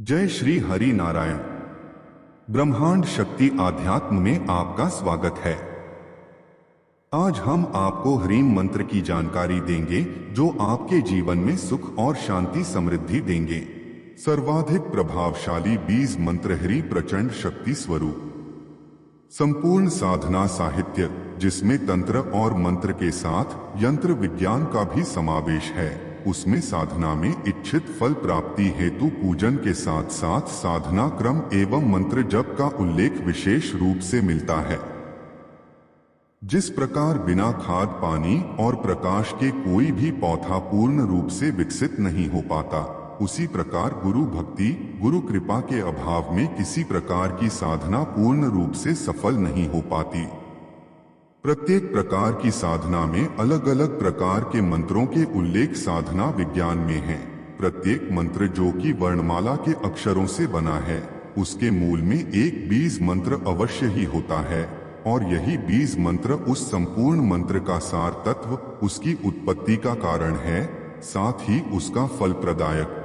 जय श्री हरि नारायण। ब्रह्मांड शक्ति आध्यात्म में आपका स्वागत है। आज हम आपको ह्रीम मंत्र की जानकारी देंगे जो आपके जीवन में सुख और शांति समृद्धि देंगे। सर्वाधिक प्रभावशाली बीज मंत्र ह्रीं प्रचंड शक्ति स्वरूप। संपूर्ण साधना साहित्य जिसमें तंत्र और मंत्र के साथ यंत्र विज्ञान का भी समावेश है, उसमें साधना में इच्छित फल प्राप्ति हेतु पूजन के साथ साथ साधना क्रम एवं मंत्र जप का उल्लेख विशेष रूप से मिलता है। जिस प्रकार बिना खाद पानी और प्रकाश के कोई भी पौधा पूर्ण रूप से विकसित नहीं हो पाता, उसी प्रकार गुरु भक्ति गुरु कृपा के अभाव में किसी प्रकार की साधना पूर्ण रूप से सफल नहीं हो पाती। प्रत्येक प्रकार की साधना में अलग अलग प्रकार के मंत्रों के उल्लेख साधना विज्ञान में है। प्रत्येक मंत्र जो कि वर्णमाला के अक्षरों से बना है, उसके मूल में एक बीज मंत्र अवश्य ही होता है और यही बीज मंत्र उस संपूर्ण मंत्र का सार तत्व, उसकी उत्पत्ति का कारण है, साथ ही उसका फल प्रदायक।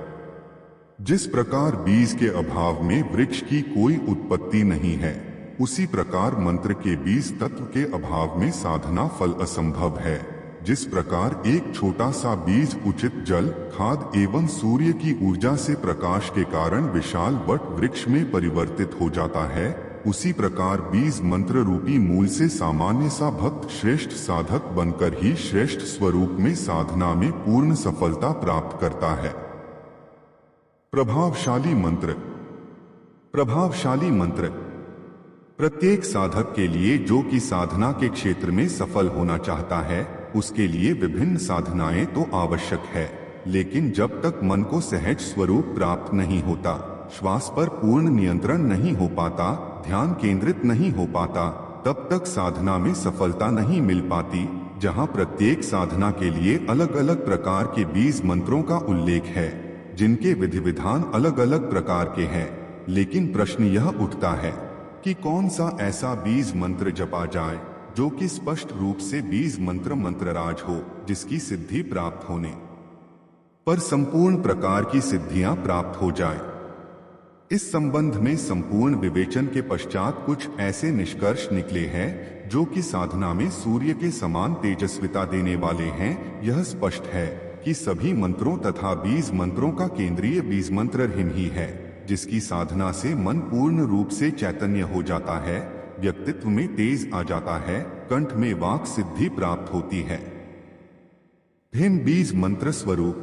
जिस प्रकार बीज के अभाव में वृक्ष की कोई उत्पत्ति नहीं है, उसी प्रकार मंत्र के बीज तत्व के अभाव में साधना फल असंभव है। जिस प्रकार एक छोटा सा बीज उचित जल खाद एवं सूर्य की ऊर्जा से प्रकाश के कारण विशाल वट वृक्ष में परिवर्तित हो जाता है, उसी प्रकार बीज मंत्र रूपी मूल से सामान्य सा भक्त श्रेष्ठ साधक बनकर ही श्रेष्ठ स्वरूप में साधना में पूर्ण सफलता प्राप्त करता है। प्रभावशाली मंत्र। प्रभावशाली मंत्र प्रत्येक साधक के लिए जो कि साधना के क्षेत्र में सफल होना चाहता है, उसके लिए विभिन्न साधनाएं तो आवश्यक है, लेकिन जब तक मन को सहज स्वरूप प्राप्त नहीं होता, श्वास पर पूर्ण नियंत्रण नहीं हो पाता, ध्यान केंद्रित नहीं हो पाता, तब तक साधना में सफलता नहीं मिल पाती। जहां प्रत्येक साधना के लिए अलग अलग प्रकार के बीज मंत्रों का उल्लेख है, जिनके विधि विधान अलग अलग प्रकार के हैं, लेकिन प्रश्न यह उठता है कि कौन सा ऐसा बीज मंत्र जपा जाए जो कि स्पष्ट रूप से बीज मंत्र मंत्रराज हो, जिसकी सिद्धि प्राप्त होने पर संपूर्ण प्रकार की सिद्धियां प्राप्त हो जाए। इस संबंध में संपूर्ण विवेचन के पश्चात कुछ ऐसे निष्कर्ष निकले हैं जो कि साधना में सूर्य के समान तेजस्विता देने वाले हैं। यह स्पष्ट है कि सभी मंत्रों तथा बीज मंत्रों का केंद्रीय बीज मंत्र ह्रीं ही है, जिसकी साधना से मन पूर्ण रूप से चैतन्य हो जाता है, व्यक्तित्व में तेज आ जाता है, कंठ में वाक सिद्धि प्राप्त होती है। ह्रीं बीज मंत्र स्वरूप।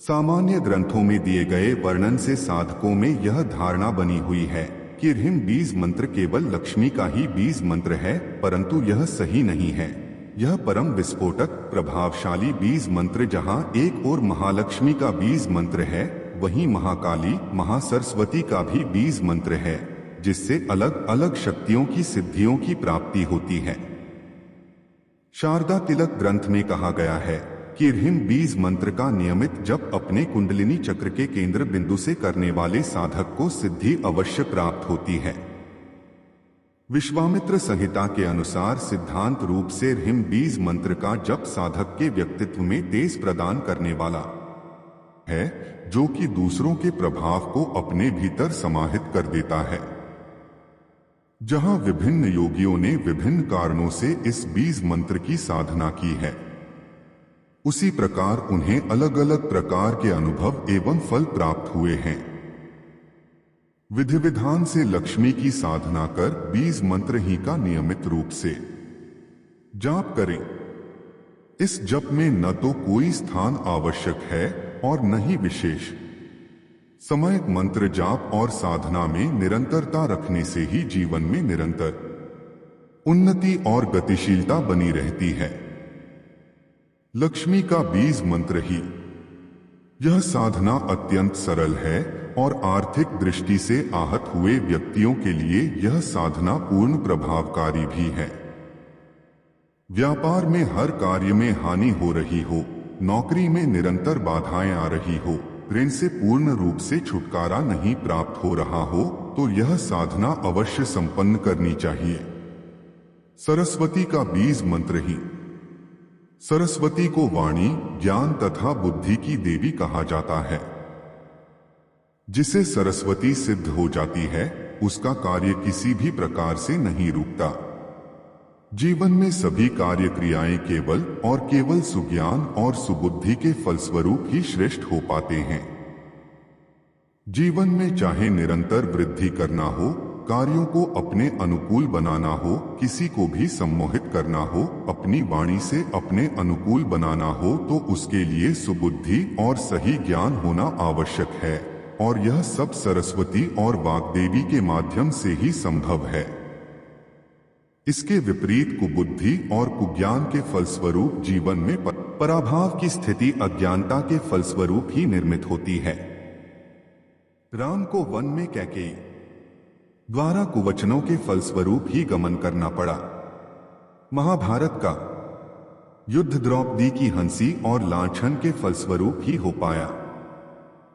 सामान्य ग्रंथों में दिए गए वर्णन से साधकों में यह धारणा बनी हुई है कि ह्रीं बीज मंत्र केवल लक्ष्मी का ही बीज मंत्र है, परंतु यह सही नहीं है। यह परम विस्फोटक प्रभावशाली बीज मंत्र जहां एक ओर महालक्ष्मी का बीज मंत्र है, वहीं महाकाली महासरस्वती का भी बीज मंत्र है, जिससे अलग अलग शक्तियों की सिद्धियों की प्राप्ति होती है। शारदा तिलक ग्रंथ में कहा गया है कि ह्रीं बीज मंत्र का नियमित जप अपने कुंडलिनी चक्र के केंद्र बिंदु से करने वाले साधक को सिद्धि अवश्य प्राप्त होती है। विश्वामित्र संहिता के अनुसार सिद्धांत रूप से ह्रीं बीज मंत्र का जप साधक के व्यक्तित्व में तेज प्रदान करने वाला है, जो कि दूसरों के प्रभाव को अपने भीतर समाहित कर देता है। जहां विभिन्न योगियों ने विभिन्न कारणों से इस बीज मंत्र की साधना की है, उसी प्रकार उन्हें अलग अलग प्रकार के अनुभव एवं फल प्राप्त हुए हैं। विधि विधान से लक्ष्मी की साधना कर बीज मंत्र ही का नियमित रूप से जाप करें। इस जप में न तो कोई स्थान आवश्यक है और न ही विशेष समय। मंत्र जाप और साधना में निरंतरता रखने से ही जीवन में निरंतर उन्नति और गतिशीलता बनी रहती है। लक्ष्मी का बीज मंत्र ही। यह साधना अत्यंत सरल है और आर्थिक दृष्टि से आहत हुए व्यक्तियों के लिए यह साधना पूर्ण प्रभावकारी भी है। व्यापार में हर कार्य में हानि हो रही हो, नौकरी में निरंतर बाधाएं आ रही हो, ऋण से पूर्ण रूप से छुटकारा नहीं प्राप्त हो रहा हो, तो यह साधना अवश्य संपन्न करनी चाहिए। सरस्वती का बीज मंत्र ही। सरस्वती को वाणी ज्ञान तथा बुद्धि की देवी कहा जाता है। जिसे सरस्वती सिद्ध हो जाती है उसका कार्य किसी भी प्रकार से नहीं रुकता। जीवन में सभी कार्य क्रियाएं केवल और केवल सुज्ञान और सुबुद्धि के फलस्वरूप ही श्रेष्ठ हो पाते हैं। जीवन में चाहे निरंतर वृद्धि करना हो, कार्यों को अपने अनुकूल बनाना हो, किसी को भी सम्मोहित करना हो, अपनी वाणी से अपने अनुकूल बनाना हो, तो उसके लिए सुबुद्धि और सही ज्ञान होना आवश्यक है, और यह सब सरस्वती और वाग्देवी के माध्यम से ही संभव है। इसके विपरीत कुबुद्धि और कुज्ञान के फलस्वरूप जीवन में पराभाव की स्थिति अज्ञानता के फलस्वरूप ही निर्मित होती है। राम को वन में कैकेयी द्वारा कुवचनों के फलस्वरूप ही गमन करना पड़ा। महाभारत का युद्ध द्रौपदी की हंसी और लांछन के फलस्वरूप ही हो पाया।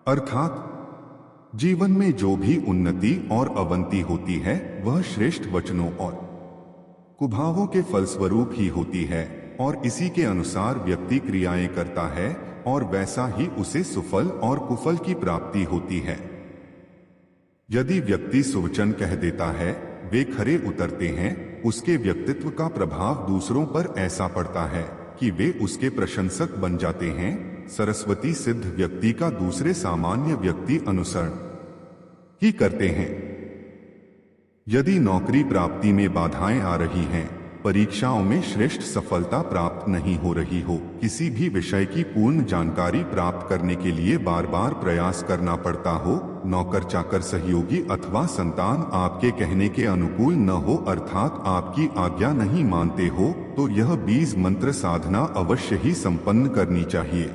अर्थात जीवन में जो भी उन्नति और अवंति होती है वह श्रेष्ठ वचनों और कुभावों के फलस्वरूप ही होती है, और इसी के अनुसार व्यक्ति क्रियाएं करता है और वैसा ही उसे सुफल और कुफल की प्राप्ति होती है। यदि व्यक्ति सुवचन कह देता है, वे खरे उतरते हैं, उसके व्यक्तित्व का प्रभाव दूसरों पर ऐसा पड़ता है कि वे उसके प्रशंसक बन जाते हैं। सरस्वती सिद्ध व्यक्ति का दूसरे सामान्य व्यक्ति अनुसरण ही करते हैं। यदि नौकरी प्राप्ति में बाधाएं आ रही हैं, परीक्षाओं में श्रेष्ठ सफलता प्राप्त नहीं हो रही हो, किसी भी विषय की पूर्ण जानकारी प्राप्त करने के लिए बार बार प्रयास करना पड़ता हो, नौकर चाकर सहयोगी अथवा संतान आपके कहने के अनुकूल न हो अर्थात आपकी आज्ञा नहीं मानते हो, तो यह बीज मंत्र साधना अवश्य ही संपन्न करनी चाहिए।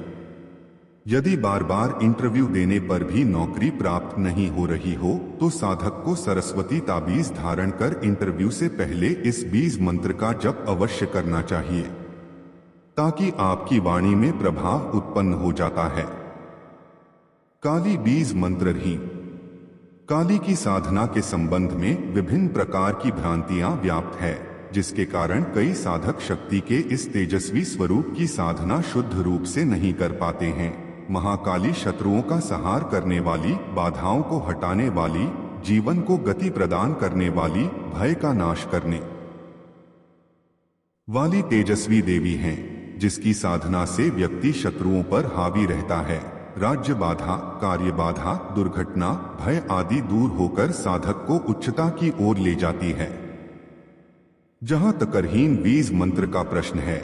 यदि बार बार इंटरव्यू देने पर भी नौकरी प्राप्त नहीं हो रही हो, तो साधक को सरस्वती ताबीज धारण कर इंटरव्यू से पहले इस बीज मंत्र का जप अवश्य करना चाहिए, ताकि आपकी वाणी में प्रभाव उत्पन्न हो जाता है। काली बीज मंत्र ही काली की साधना के संबंध में विभिन्न प्रकार की भ्रांतियां व्याप्त है, जिसके कारण कई साधक शक्ति के इस तेजस्वी स्वरूप की साधना शुद्ध रूप से नहीं कर पाते हैं। महाकाली शत्रुओं का संहार करने वाली, बाधाओं को हटाने वाली, जीवन को गति प्रदान करने वाली, भय का नाश करने वाली तेजस्वी देवी हैं, जिसकी साधना से व्यक्ति शत्रुओं पर हावी रहता है। राज्य बाधा, कार्य बाधा, दुर्घटना, भय आदि दूर होकर साधक को उच्चता की ओर ले जाती है। जहां तकरहीन बीज मंत्र का प्रश्न है,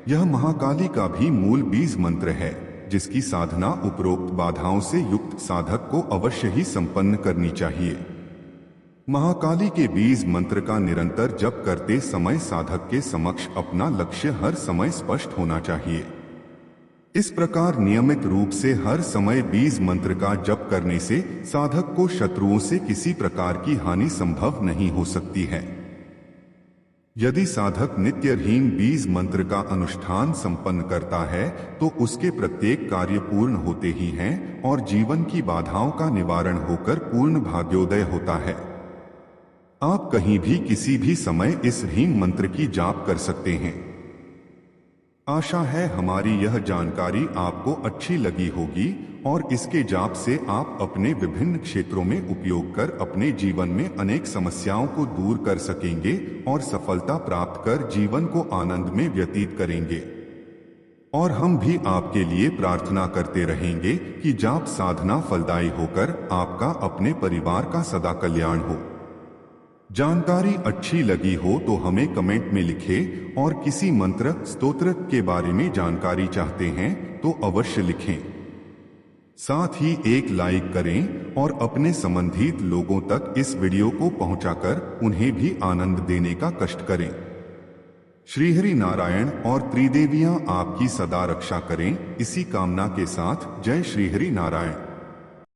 यह महाकाली का भी मूल बीज मंत्र है, जिसकी साधना उपरोक्त बाधाओं से युक्त साधक को अवश्य ही संपन्न करनी चाहिए। महाकाली के बीज मंत्र का निरंतर जप करते समय साधक के समक्ष अपना लक्ष्य हर समय स्पष्ट होना चाहिए। इस प्रकार नियमित रूप से हर समय बीज मंत्र का जप करने से साधक को शत्रुओं से किसी प्रकार की हानि संभव नहीं हो सकती है। यदि साधक नित्यहीन बीज मंत्र का अनुष्ठान संपन्न करता है, तो उसके प्रत्येक कार्य पूर्ण होते ही हैं और जीवन की बाधाओं का निवारण होकर पूर्ण भाग्योदय होता है। आप कहीं भी किसी भी समय इस हीन मंत्र की जाप कर सकते हैं। आशा है हमारी यह जानकारी आपको अच्छी लगी होगी और इसके जाप से आप अपने विभिन्न क्षेत्रों में उपयोग कर अपने जीवन में अनेक समस्याओं को दूर कर सकेंगे और सफलता प्राप्त कर जीवन को आनंद में व्यतीत करेंगे। और हम भी आपके लिए प्रार्थना करते रहेंगे कि जाप साधना फलदायी होकर आपका अपने परिवार का सदा कल्याण हो। जानकारी अच्छी लगी हो तो हमें कमेंट में लिखें और किसी मंत्र स्तोत्र के बारे में जानकारी चाहते हैं तो अवश्य लिखें। साथ ही एक लाइक करें और अपने संबंधित लोगों तक इस वीडियो को पहुंचाकर उन्हें भी आनंद देने का कष्ट करें। श्रीहरि नारायण और त्रिदेवियां आपकी सदा रक्षा करें। इसी कामना के साथ जय श्रीहरि नारायण।